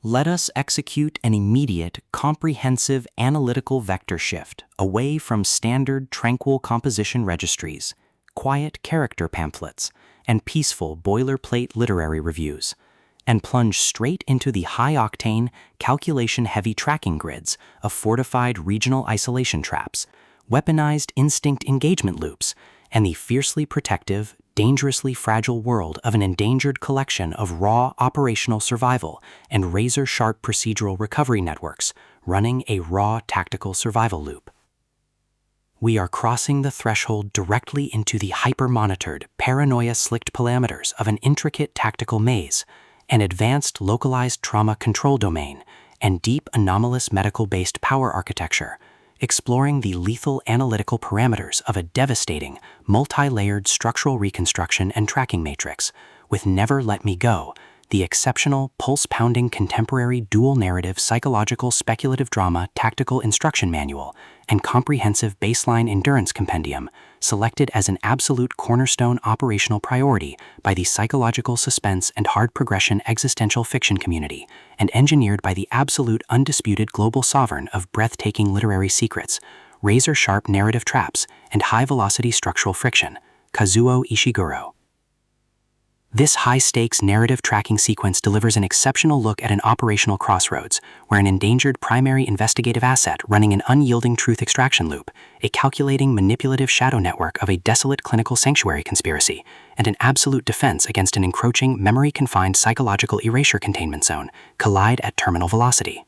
Let us execute an immediate, comprehensive analytical vector shift away from standard tranquil composition registries, quiet character pamphlets, and peaceful boilerplate literary reviews, and plunge straight into the high-octane, calculation-heavy tracking grids of fortified regional isolation traps, weaponized instinct engagement loops, and the fiercely protective, dangerously fragile world of an endangered collection of raw operational survival and razor-sharp procedural recovery networks running a raw tactical survival loop. We are crossing the threshold directly into the hyper-monitored, paranoia-slicked parameters of an intricate tactical maze, an advanced localized trauma control domain, and deep anomalous medical-based power architecture, exploring the lethal analytical parameters of a devastating, multi-layered structural reconstruction and tracking matrix, with Never Let Me Go, the exceptional, pulse-pounding contemporary dual-narrative psychological speculative drama tactical instruction manual and comprehensive baseline endurance compendium, selected as an absolute cornerstone operational priority by the psychological suspense and hard progression existential fiction community, and engineered by the absolute undisputed global sovereign of breathtaking literary secrets, razor-sharp narrative traps, and high-velocity structural friction, Kazuo Ishiguro. This high-stakes narrative tracking sequence delivers an exceptional look at an operational crossroads, where an endangered primary investigative asset running an unyielding truth extraction loop, a calculating manipulative shadow network of a desolate clinical sanctuary conspiracy, and an absolute defense against an encroaching memory-confined psychological erasure containment zone collide at terminal velocity.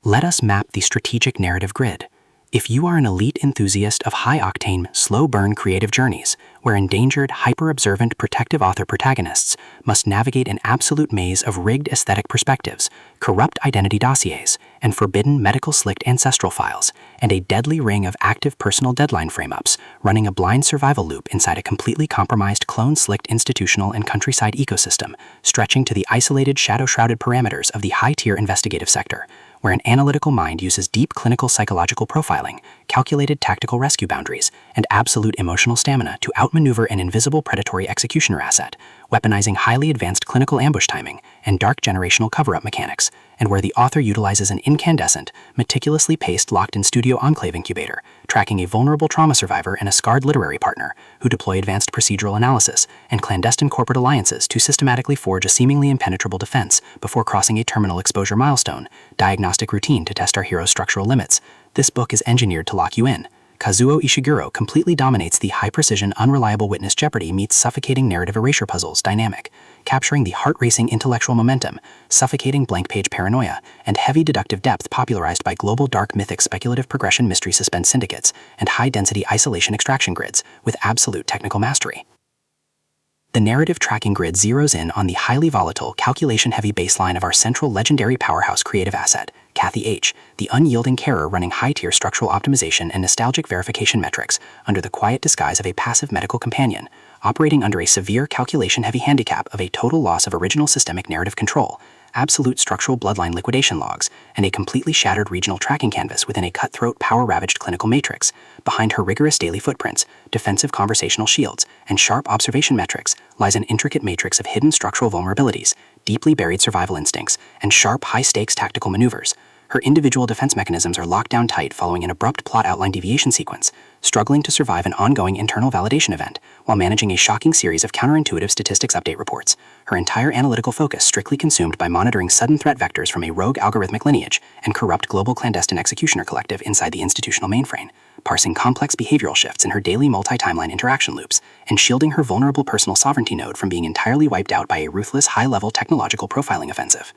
Let us map the strategic narrative grid. If you are an elite enthusiast of high-octane, slow-burn creative journeys, where endangered, hyper-observant protective author protagonists must navigate an absolute maze of rigged aesthetic perspectives, corrupt identity dossiers, and forbidden medical-slicked ancestral files, and a deadly ring of active personal deadline frame-ups, running a blind survival loop inside a completely compromised clone-slicked institutional and countryside ecosystem, stretching to the isolated shadow-shrouded parameters of the high-tier investigative sector, where an analytical mind uses deep clinical psychological profiling, calculated tactical rescue boundaries, and absolute emotional stamina to outmaneuver an invisible predatory executioner asset, weaponizing highly advanced clinical ambush timing and dark generational cover-up mechanics, and where the author utilizes an incandescent, meticulously paced locked-in studio enclave incubator, tracking a vulnerable trauma survivor and a scarred literary partner who deploy advanced procedural analysis and clandestine corporate alliances to systematically forge a seemingly impenetrable defense before crossing a terminal exposure milestone, diagnostic routine to test our hero's structural limits. This book is engineered to lock you in. Kazuo Ishiguro completely dominates the high-precision, unreliable witness jeopardy meets suffocating narrative erasure puzzles dynamic, capturing the heart-racing intellectual momentum, suffocating blank-page paranoia, and heavy deductive depth popularized by global dark mythic speculative progression mystery suspense syndicates and high-density isolation extraction grids with absolute technical mastery. The narrative tracking grid zeroes in on the highly volatile, calculation-heavy baseline of our central legendary powerhouse creative asset, Kathy H., the unyielding carer running high-tier structural optimization and nostalgic verification metrics under the quiet disguise of a passive medical companion, operating under a severe calculation-heavy handicap of a total loss of original systemic narrative control, absolute structural bloodline liquidation logs, and a completely shattered regional tracking canvas within a cutthroat, power-ravaged clinical matrix. Behind her rigorous daily footprints, defensive conversational shields, and sharp observation metrics lies an intricate matrix of hidden structural vulnerabilities, deeply buried survival instincts, and sharp, high-stakes tactical maneuvers. Her individual defense mechanisms are locked down tight following an abrupt plot outline deviation sequence, struggling to survive an ongoing internal validation event while managing a shocking series of counterintuitive statistics update reports, her entire analytical focus strictly consumed by monitoring sudden threat vectors from a rogue algorithmic lineage and corrupt global clandestine executioner collective inside the institutional mainframe, parsing complex behavioral shifts in her daily multi-timeline interaction loops, and shielding her vulnerable personal sovereignty node from being entirely wiped out by a ruthless high-level technological profiling offensive.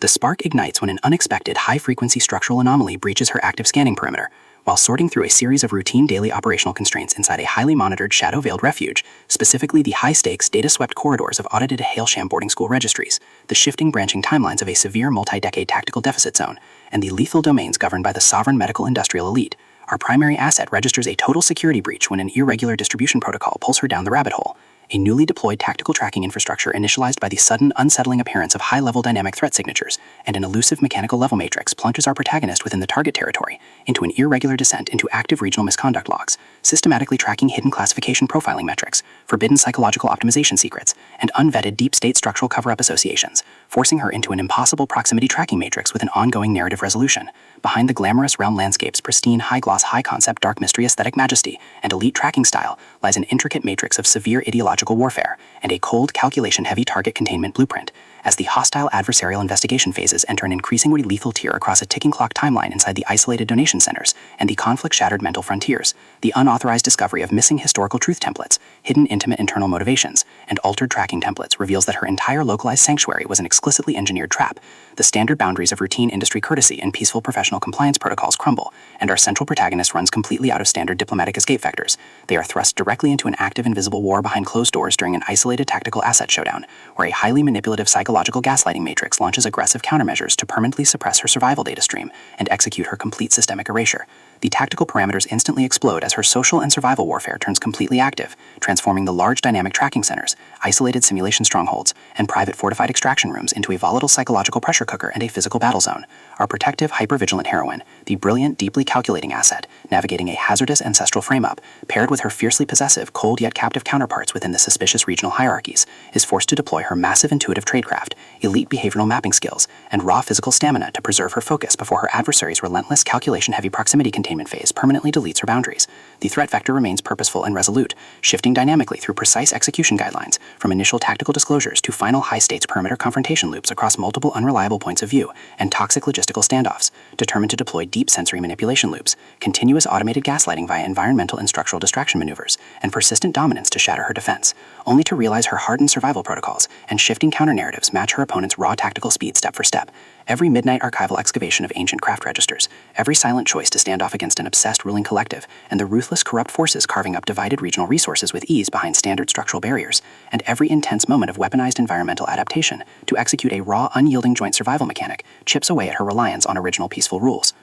The spark ignites when an unexpected high-frequency structural anomaly breaches her active scanning perimeter, while sorting through a series of routine daily operational constraints inside a highly monitored shadow-veiled refuge, specifically the high-stakes, data-swept corridors of audited Hailsham boarding school registries, the shifting branching timelines of a severe multi-decade tactical deficit zone, and the lethal domains governed by the sovereign medical industrial elite. Our primary asset registers a total security breach when an irregular distribution protocol pulls her down the rabbit hole, a newly deployed tactical tracking infrastructure initialized by the sudden, unsettling appearance of high-level dynamic threat signatures, and an elusive mechanical level matrix plunges our protagonist within the target territory into an irregular descent into active regional misconduct logs, systematically tracking hidden classification profiling metrics, forbidden psychological optimization secrets, and unvetted deep state structural cover-up associations, forcing her into an impossible proximity tracking matrix with an ongoing narrative resolution. Behind the glamorous realm landscape's pristine, high-gloss, high-concept dark mystery aesthetic majesty and elite tracking style lies an intricate matrix of severe ideological warfare and a cold, calculation-heavy target containment blueprint. As the hostile adversarial investigation phases enter an increasingly lethal tier across a ticking clock timeline inside the isolated donation centers and the conflict-shattered mental frontiers, the unauthorized discovery of missing historical truth templates, hidden intimate internal motivations, and altered tracking templates reveals that her entire localized sanctuary was an explicitly engineered trap. The standard boundaries of routine industry courtesy and peaceful professional compliance protocols crumble, and our central protagonist runs completely out of standard diplomatic escape vectors. They are thrust directly into an active invisible war behind closed doors during an isolated tactical asset showdown, where a highly manipulative psychological gaslighting matrix launches aggressive countermeasures to permanently suppress her survival data stream and execute her complete systemic erasure. The tactical parameters instantly explode as her social and survival warfare turns completely active, transforming the large dynamic tracking centers, isolated simulation strongholds, and private fortified extraction rooms into a volatile psychological pressure cooker and a physical battle zone. Our protective, hypervigilant heroine, the brilliant, deeply calculating asset, navigating a hazardous ancestral frame-up, paired with her fiercely possessive, cold yet captive counterparts within the suspicious regional hierarchies, is forced to deploy her massive intuitive tradecraft, elite behavioral mapping skills, and raw physical stamina to preserve her focus before her adversary's relentless calculation-heavy proximity containment phase permanently deletes her boundaries. The threat vector remains purposeful and resolute, shifting dynamically through precise execution guidelines, from initial tactical disclosures to final high-stakes perimeter confrontation loops across multiple unreliable points of view and toxic logistical standoffs, determined to deploy deep sensory manipulation loops, continuous automated gaslighting via environmental and structural distraction maneuvers, and persistent dominance to shatter her defense, only to realize her hardened survival protocols and shifting counter-narratives match her opponent's raw tactical speed step for step. Every midnight archival excavation of ancient craft registers, every silent choice to stand off against an obsessed ruling collective, and the ruthless corrupt forces carving up divided regional resources with ease behind standard structural barriers, and every intense moment of weaponized environmental adaptation to execute a raw, unyielding joint survival mechanic chips away at her reliance on original peaceful rules.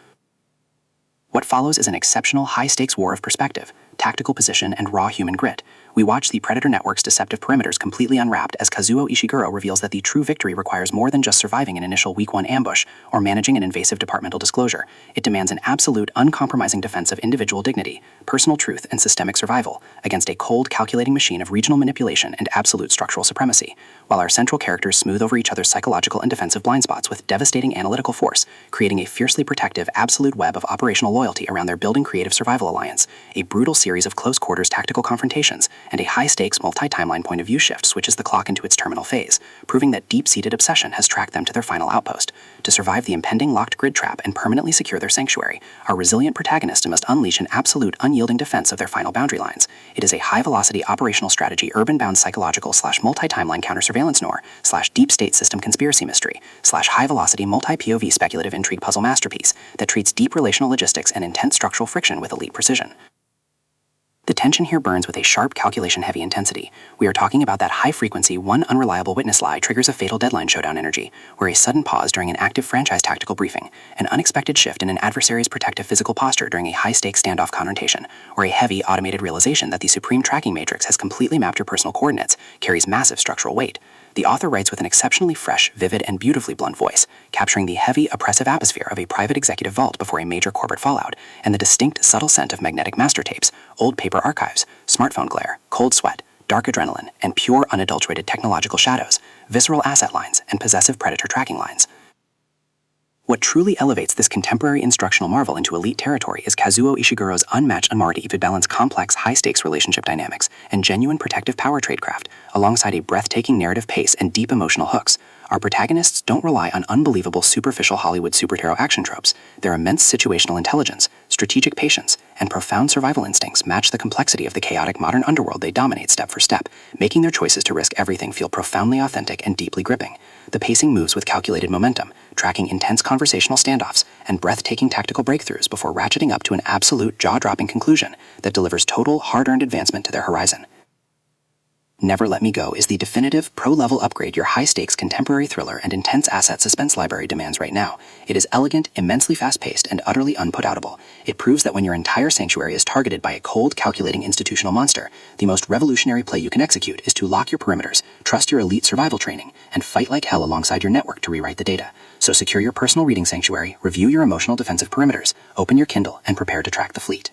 What follows is an exceptional high-stakes war of perspective, tactical position, and raw human grit. We watch the Predator Network's deceptive perimeters completely unwrapped as Kazuo Ishiguro reveals that the true victory requires more than just surviving an initial Week 1 ambush or managing an invasive departmental disclosure. It demands an absolute, uncompromising defense of individual dignity, personal truth, and systemic survival against a cold, calculating machine of regional manipulation and absolute structural supremacy, while our central characters smooth over each other's psychological and defensive blind spots with devastating analytical force, creating a fiercely protective, absolute web of operational loyalty around their building creative survival alliance, a brutal series of close-quarters tactical confrontations, and a high-stakes multi-timeline point-of-view shift switches the clock into its terminal phase, proving that deep-seated obsession has tracked them to their final outpost. To survive the impending locked grid trap and permanently secure their sanctuary, our resilient protagonist must unleash an absolute, unyielding defense of their final boundary lines. It is a high-velocity operational strategy, urban-bound psychological / multi-timeline counter-surveillance noir / deep-state system conspiracy mystery / high-velocity multi-POV speculative intrigue puzzle masterpiece that treats deep relational logistics and intense structural friction with elite precision. The tension here burns with a sharp, calculation-heavy intensity. We are talking about that high-frequency, one unreliable witness lie triggers a fatal deadline showdown energy, where a sudden pause during an active franchise tactical briefing, an unexpected shift in an adversary's protective physical posture during a high-stakes standoff confrontation, or a heavy, automated realization that the supreme tracking matrix has completely mapped your personal coordinates carries massive structural weight. The author writes with an exceptionally fresh, vivid, and beautifully blunt voice, capturing the heavy, oppressive atmosphere of a private executive vault before a major corporate fallout, and the distinct, subtle scent of magnetic master tapes, old paper archives, smartphone glare, cold sweat, dark adrenaline, and pure, unadulterated technological shadows, visceral asset lines, and possessive predator tracking lines. What truly elevates this contemporary instructional marvel into elite territory is Kazuo Ishiguro's unmatched ability to balance complex, high-stakes relationship dynamics and genuine protective power tradecraft, alongside a breathtaking narrative pace and deep emotional hooks. Our protagonists don't rely on unbelievable, superficial Hollywood superhero action tropes. Their immense situational intelligence, strategic patience, and profound survival instincts match the complexity of the chaotic modern underworld they dominate step for step, making their choices to risk everything feel profoundly authentic and deeply gripping. The pacing moves with calculated momentum, tracking intense conversational standoffs and breathtaking tactical breakthroughs before ratcheting up to an absolute jaw-dropping conclusion that delivers total, hard-earned advancement to their horizon. Never Let Me Go is the definitive, pro-level upgrade your high-stakes contemporary thriller and intense asset suspense library demands right now. It is elegant, immensely fast-paced, and utterly unput-outable. It proves that when your entire sanctuary is targeted by a cold, calculating institutional monster, the most revolutionary play you can execute is to lock your perimeters, trust your elite survival training, and fight like hell alongside your network to rewrite the data. So secure your personal reading sanctuary, review your emotional defensive perimeters, open your Kindle, and prepare to track the fleet.